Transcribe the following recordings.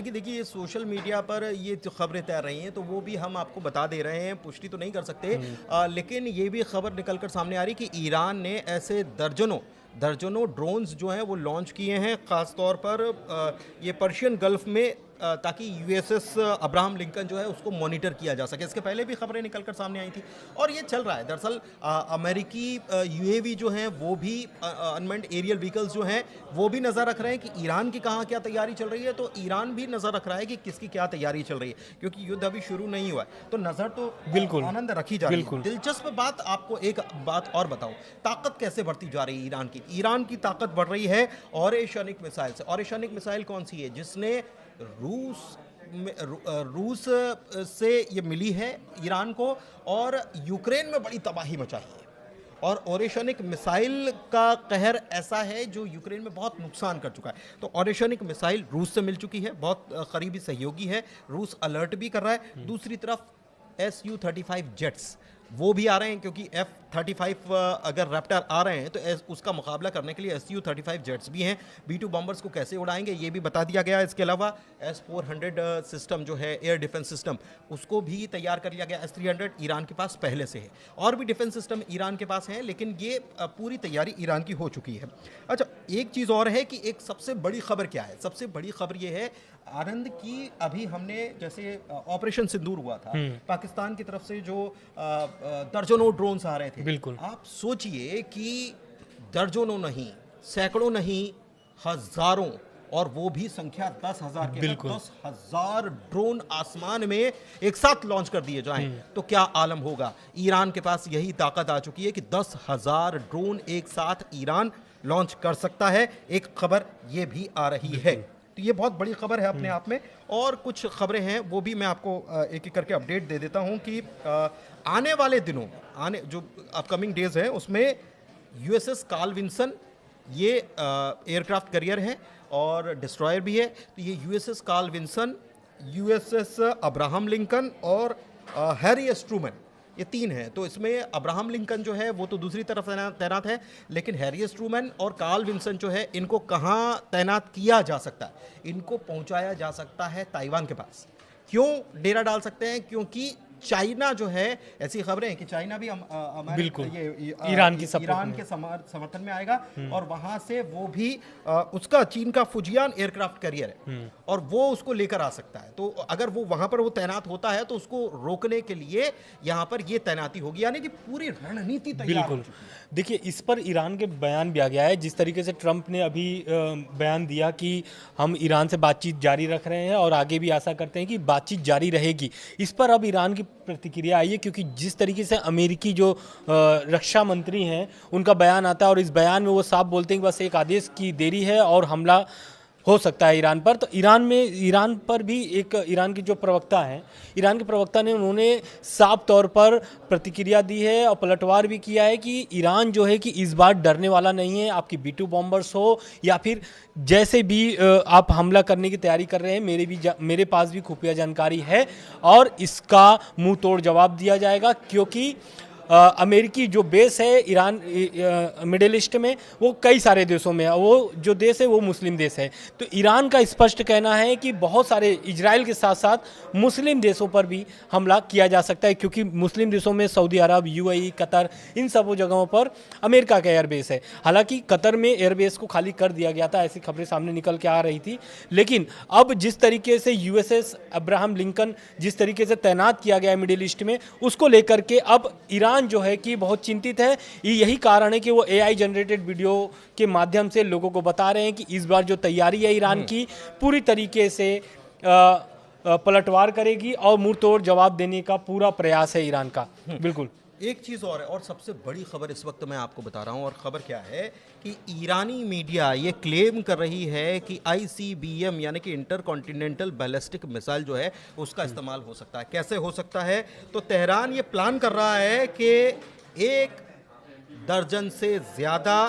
कि देखिए ये सोशल मीडिया पर ये जो खबरें तैर रही हैं तो वो भी हम आपको बता दे रहे हैं, पुष्टि तो नहीं कर सकते। लेकिन ये भी खबर निकल कर सामने आ रही कि ईरान ने ऐसे दर्जनों दर्जनों ड्रोन्स जो हैं वो लॉन्च किए हैं, ख़ास तौर पर ये पर्शियन गल्फ में, ताकि यूएसएस अब्राहम लिंकन जो है उसको मॉनिटर किया जा सके। इसके पहले भी खबरें निकल कर सामने आई थी और ये चल रहा है। दरअसल अमेरिकी यूएवी जो हैं वो भी, अनमैन्ड एरियल व्हीकल्स जो हैं वो भी नज़र रख रहे हैं कि ईरान की कहाँ क्या तैयारी चल रही है, तो ईरान भी नज़र रख रहा है कि किसकी क्या तैयारी चल रही है, क्योंकि युद्ध अभी शुरू नहीं हुआ है। तो नज़र तो बिल्कुल आनंद रखी जा रही है। बिल्कुल। दिलचस्प बात, आपको एक बात और बताऊं, ताकत कैसे बढ़ती जा रही है ईरान की। ईरान की ताकत बढ़ रही है ऑरेशनिक मिसाइल से। ऑरेशनिक मिसाइल कौन सी है? जिसने रूस से ये मिली है ईरान को और यूक्रेन में बड़ी तबाही मचाई है। और ओरेशनिक मिसाइल का कहर ऐसा है जो यूक्रेन में बहुत नुकसान कर चुका है। तो ओरेशनिक मिसाइल रूस से मिल चुकी है, बहुत करीबी सहयोगी है, रूस अलर्ट भी कर रहा है। दूसरी तरफ Su-35 जेट्स वो भी आ रहे हैं, क्योंकि F-35 अगर रैप्टर आ रहे हैं तो उसका मुकाबला करने के लिए Su-35 जेट्स भी हैं। B-2 बॉम्बर्स को कैसे उड़ाएंगे ये भी बता दिया गया है। इसके अलावा S-400 सिस्टम जो है एयर डिफेंस सिस्टम, उसको भी तैयार कर लिया गया। S-300 ईरान के पास पहले से है, और भी डिफेंस सिस्टम ईरान के पास हैं, लेकिन ये पूरी तैयारी ईरान की हो चुकी है। अच्छा, एक चीज़ और है कि एक सबसे बड़ी खबर क्या है? सबसे बड़ी खबर ये है आनंद की, अभी हमने जैसे ऑपरेशन सिंदूर हुआ था, पाकिस्तान की तरफ से जो दर्जनों ड्रोन्स आ रहे थे, बिल्कुल। आप सोचिए कि दर्जनों नहीं, सैकड़ों नहीं, हजारों, और वो भी संख्या 10,000 के, बिल्कुल। 10,000 ड्रोन आसमान में एक साथ लॉन्च कर दिए जाएं तो क्या आलम होगा। ईरान के पास यही ताकत आ चुकी है कि 10,000 ड्रोन एक साथ ईरान लॉन्च कर सकता है। एक खबर ये भी आ रही है, तो ये बहुत बड़ी खबर है अपने आप में। और कुछ खबरें हैं वो भी मैं आपको एक एक करके अपडेट दे देता हूं कि आने वाले दिनों, आने जो अपकमिंग डेज हैं उसमें यूएसएस कार्ल विन्सन, ये एयरक्राफ्ट कैरियर है और डिस्ट्रॉयर भी है। तो ये USS Carl Vinson, USS Abraham Lincoln और हैरी एस ट्रूमैन, ये तीन हैं। तो इसमें अब्राहम लिंकन जो है वो तो दूसरी तरफ तैनात है, लेकिन हैरी एस ट्रूमैन और कार्ल विन्सन जो है इनको कहाँ तैनात किया जा सकता है? इनको पहुंचाया जा सकता है ताइवान के पास। क्यों डेरा डाल सकते हैं? क्योंकि चाइना जो है, ऐसी खबरें हैं कि चाइना भी बिल्कुल ईरान के समर्थन में आएगा, और वहां से वो भी उसका, चीन का फुजियान एयरक्राफ्ट कैरियर है और वो उसको लेकर आ सकता है। तो अगर वो वहां पर वो तैनात होता है तो उसको रोकने के लिए यहां पर ये तैनाती होगी, यानी कि पूरी रणनीति तैयार हो बिल्कुल। चुकी है। देखिए, इस पर ईरान के बयान भी आ गया है। जिस तरीके से ट्रंप ने अभी बयान दिया कि हम ईरान से बातचीत जारी रख रहे हैं और आगे भी आशा करते हैं कि बातचीत जारी रहेगी, इस पर अब ईरान की प्रतिक्रिया आई है। क्योंकि जिस तरीके से अमेरिकी जो रक्षा मंत्री हैं उनका बयान आता है और इस बयान में वो साफ बोलते हैं कि बस एक आदेश की देरी है और हमला हो सकता है ईरान पर। तो ईरान पर भी एक, ईरान की जो प्रवक्ता हैं, ईरान के प्रवक्ता ने, उन्होंने साफ तौर पर प्रतिक्रिया दी है और पलटवार भी किया है कि ईरान जो है कि इस बार डरने वाला नहीं है। आपकी B-2 बॉम्बर्स हो या फिर जैसे भी आप हमला करने की तैयारी कर रहे हैं, मेरे पास भी खुफिया जानकारी है और इसका मुंह तोड़ जवाब दिया जाएगा। क्योंकि अमेरिकी जो बेस है ईरान मिडिल ईस्ट में, वो कई सारे देशों में है। वो जो देश है वो मुस्लिम देश है। तो ईरान का स्पष्ट कहना है कि बहुत सारे, इजराइल के साथ साथ मुस्लिम देशों पर भी हमला किया जा सकता है, क्योंकि मुस्लिम देशों में सऊदी अरब, UAE, कतर, इन सब जगहों पर अमेरिका का एयरबेस है। हालांकि कतर में एयरबेस को खाली कर दिया गया था, ऐसी खबरें सामने निकल के आ रही थी। लेकिन अब जिस तरीके से USS अब्राहम लिंकन जिस तरीके से तैनात किया गया है मिडिल ईस्ट में, उसको लेकर के अब ईरान जो है कि बहुत चिंतित है। यही कारण है कि वो AI जनरेटेड वीडियो के माध्यम से लोगों को बता रहे हैं कि इस बार जो तैयारी है ईरान की, पूरी तरीके से पलटवार करेगी और मुंह तोड़ जवाब देने का पूरा प्रयास है ईरान का। बिल्कुल। एक चीज़ और सबसे बड़ी खबर इस वक्त मैं आपको बता रहा हूं, और खबर क्या है कि ईरानी मीडिया ये क्लेम कर रही है कि ICBM यानी कि इंटर कॉन्टिनेंटल बैलिस्टिक मिसाइल जो है उसका इस्तेमाल हो सकता है। कैसे हो सकता है? तो तेहरान ये प्लान कर रहा है कि 1 दर्जन से ज़्यादा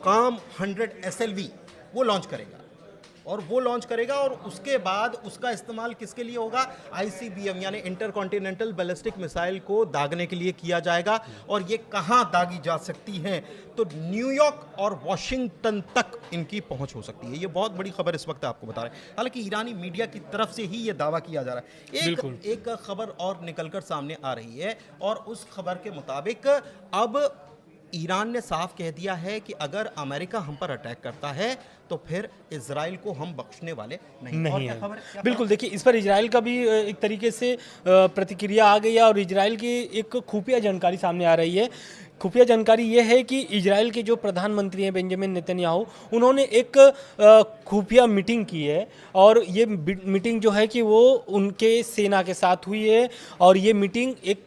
काम 100 SLV वो लॉन्च करेगा। और वो लॉन्च करेगा और उसके बाद उसका इस्तेमाल किसके लिए होगा? ICBM यानी इंटरकॉन्टिनेंटल बैलिस्टिक मिसाइल को दागने के लिए किया जाएगा। और ये कहां दागी जा सकती हैं? तो न्यूयॉर्क और वॉशिंगटन तक इनकी पहुंच हो सकती है। ये बहुत बड़ी खबर इस वक्त आपको बता रहे हैं। हालांकि ईरानी मीडिया की तरफ से ही ये दावा किया जा रहा है। एक खबर और निकलकर सामने आ रही है और उस खबर के मुताबिक अब ईरान ने साफ कह दिया है कि अगर अमेरिका हम पर अटैक करता है तो फिर इजराइल को हम बख्शने वाले नहीं और है। क्या बिल्कुल, देखिए इस पर इजराइल का भी एक तरीके से प्रतिक्रिया आ गई है और इजराइल की एक खुफिया जानकारी सामने आ रही है। खुफिया जानकारी ये है कि इजराइल के जो प्रधानमंत्री हैं बेंजामिन नेतन्याहू, उन्होंने एक खुफिया मीटिंग की है और ये मीटिंग जो है कि वो उनके सेना के साथ हुई है। और ये मीटिंग एक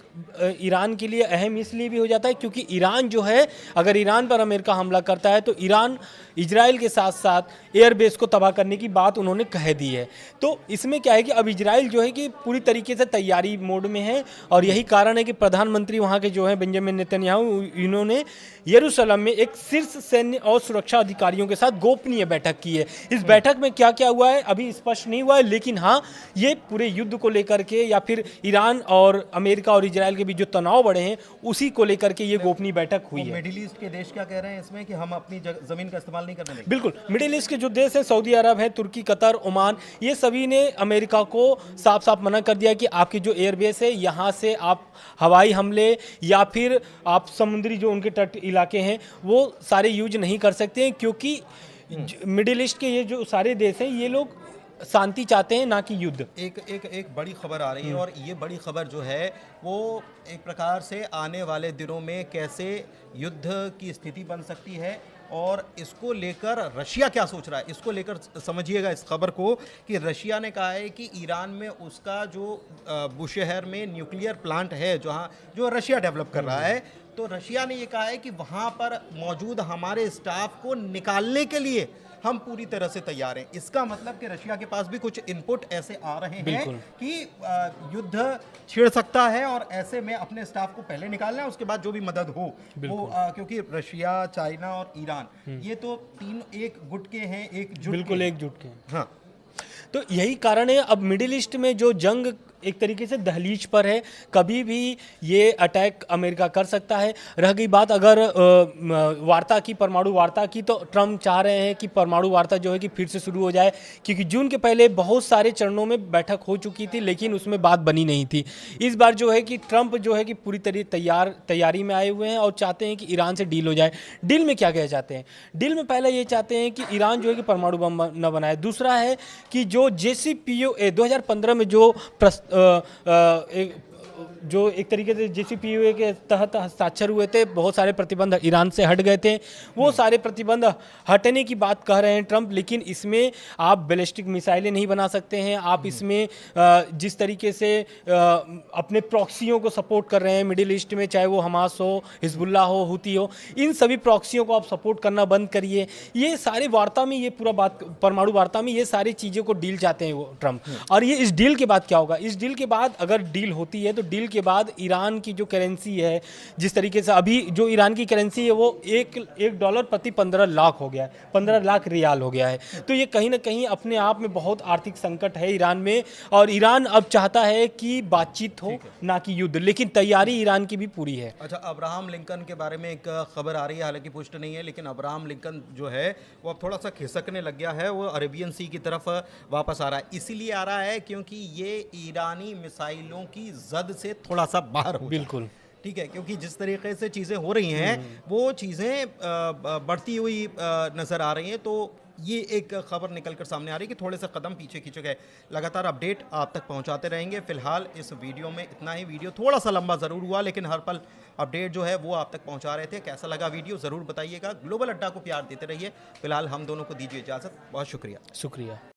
ईरान के लिए अहम इसलिए भी हो जाता है क्योंकि ईरान जो है, अगर ईरान पर अमेरिका हमला करता है तो ईरान इजराइल के साथ साथ एयरबेस को तबाह करने की बात उन्होंने कह दी है। तो इसमें क्या है कि अब इजराइल जो है कि पूरी तरीके से तैयारी मोड में है और यही कारण है कि प्रधानमंत्री वहाँ के जो है बेंजामिन नेतन्याहू, इन्होंने यरूशलेम में एक शीर्ष सैन्य और सुरक्षा अधिकारियों के साथ गोपनीय बैठक की है। इस बैठक में क्या क्या हुआ है अभी स्पष्ट नहीं हुआ है, लेकिन हाँ, ये पूरे युद्ध को लेकर के या फिर ईरान और अमेरिका और इजराइल के बीच जो तनाव बढ़े हैं उसी को लेकर के ये गोपनीय बैठक हुई है। मिडिल ईस्ट के देश क्या कह रहे हैं इसमें कि हम अपनी जमीन का इस्तेमाल नहीं करने देंगे? बिल्कुल, मिडिल ईस्ट के जो देश है, सऊदी अरब है, तुर्की, कतर, ओमान, ये सभी ने अमेरिका को साफ साफ मना कर दिया कि आपकी जो एयरबेस है यहाँ से आप हवाई हमले या फिर आप समुद्री जो उनके तट इलाके हैं वो सारे यूज नहीं कर सकते हैं, क्योंकि मिडिल ईस्ट के ये जो सारे देश हैं ये लोग शांति चाहते हैं, ना कि युद्ध। एक बड़ी खबर आ रही है और ये बड़ी खबर जो है वो एक प्रकार से आने वाले दिनों में कैसे युद्ध की स्थिति बन सकती है और इसको लेकर रशिया क्या सोच रहा है, इसको लेकर समझिएगा इस खबर को कि रशिया ने कहा है कि ईरान में उसका जो बुशहर में न्यूक्लियर प्लांट है जहाँ जो रशिया डेवलप कर रहा है, तो रशिया ने ये कहा है कि वहाँ पर मौजूद हमारे स्टाफ को निकालने के लिए हम पूरी तरह से तैयार हैं। इसका मतलब कि रशिया के पास भी कुछ इनपुट ऐसे आ रहे हैं कि युद्ध छिड़ सकता है और ऐसे में अपने स्टाफ को पहले निकालना है, उसके बाद जो भी मदद हो वो क्योंकि रशिया, चाइना और ईरान ये तो तीन एक गुट के हैं, एकजुट के। हाँ, तो यही कारण है अब मिडिल ईस्ट में जो जंग एक तरीके से दहलीज पर है, कभी भी ये अटैक अमेरिका कर सकता है। रह गई बात अगर वार्ता की, परमाणु वार्ता की, तो ट्रम्प चाह रहे हैं कि परमाणु वार्ता जो है कि फिर से शुरू हो जाए, क्योंकि जून के पहले बहुत सारे चरणों में बैठक हो चुकी थी लेकिन उसमें बात बनी नहीं थी। इस बार जो है कि ट्रम्प जो है कि पूरी तैयारी में आए हुए हैं और चाहते हैं कि ईरान से डील हो जाए। डील में क्या चाहते हैं? डील में पहले ये चाहते हैं कि ईरान जो है कि परमाणु बम न बनाए। दूसरा है कि जो JCPOA 2015 में जो एक तरीके से JCPOA के तहत हस्ताक्षर हुए थे, बहुत सारे प्रतिबंध ईरान से हट गए थे, वो सारे प्रतिबंध हटने की बात कह रहे हैं ट्रम्प। लेकिन इसमें आप बैलिस्टिक मिसाइलें नहीं बना सकते हैं, आप इसमें जिस तरीके से अपने प्रॉक्सियों को सपोर्ट कर रहे हैं मिडिल ईस्ट में, चाहे वो हमास हो, हिजबुल्लाह हो, हुती हो, इन सभी प्रॉक्सियों को आप सपोर्ट करना बंद करिए। ये सारे वार्ता में ये पूरा बात, परमाणु वार्ता में ये सारी चीज़ों को डील चाहते हैं वो ट्रम्प। और ये इस डील के बाद क्या होगा? इस डील के बाद अगर डील होती है तो डील के बाद ईरान की जो करेंसी है, जिस तरीके से अभी जो ईरान की करेंसी है वो $1 प्रति 15 लाख हो गया है, 15 लाख रियाल हो गया है। तो ये कहीं ना कहीं अपने आप में बहुत आर्थिक संकट है ईरान में, और ईरान अब चाहता है कि बातचीत हो ना कि युद्ध, लेकिन तैयारी ईरान की भी पूरी है। अच्छा, अब्राहम लिंकन के बारे में एक खबर आ रही है, हालांकि पुष्ट नहीं है, लेकिन अब्राहम लिंकन जो है वो अब थोड़ा सा खिसकने लग गया है, वो अरेबियन सी की तरफ वापस आ रहा है। इसीलिए आ रहा है क्योंकि ये ईरानी मिसाइलों की जद से थोड़ा सा बाहर हो, बिल्कुल ठीक है, क्योंकि जिस तरीके से चीज़ें हो रही हैं वो चीज़ें बढ़ती हुई नज़र आ रही हैं। तो ये एक खबर निकल कर सामने आ रही है कि थोड़े से कदम पीछे खींचे गए। लगातार अपडेट आप तक पहुंचाते रहेंगे। फिलहाल इस वीडियो में इतना ही। वीडियो थोड़ा सा लंबा ज़रूर हुआ, लेकिन हर पल अपडेट जो है वो आप तक पहुंचा रहे थे। कैसा लगा वीडियो ज़रूर बताइएगा। ग्लोबल अड्डा को प्यार देते रहिए। फिलहाल हम दोनों को दीजिए इजाज़त। बहुत शुक्रिया।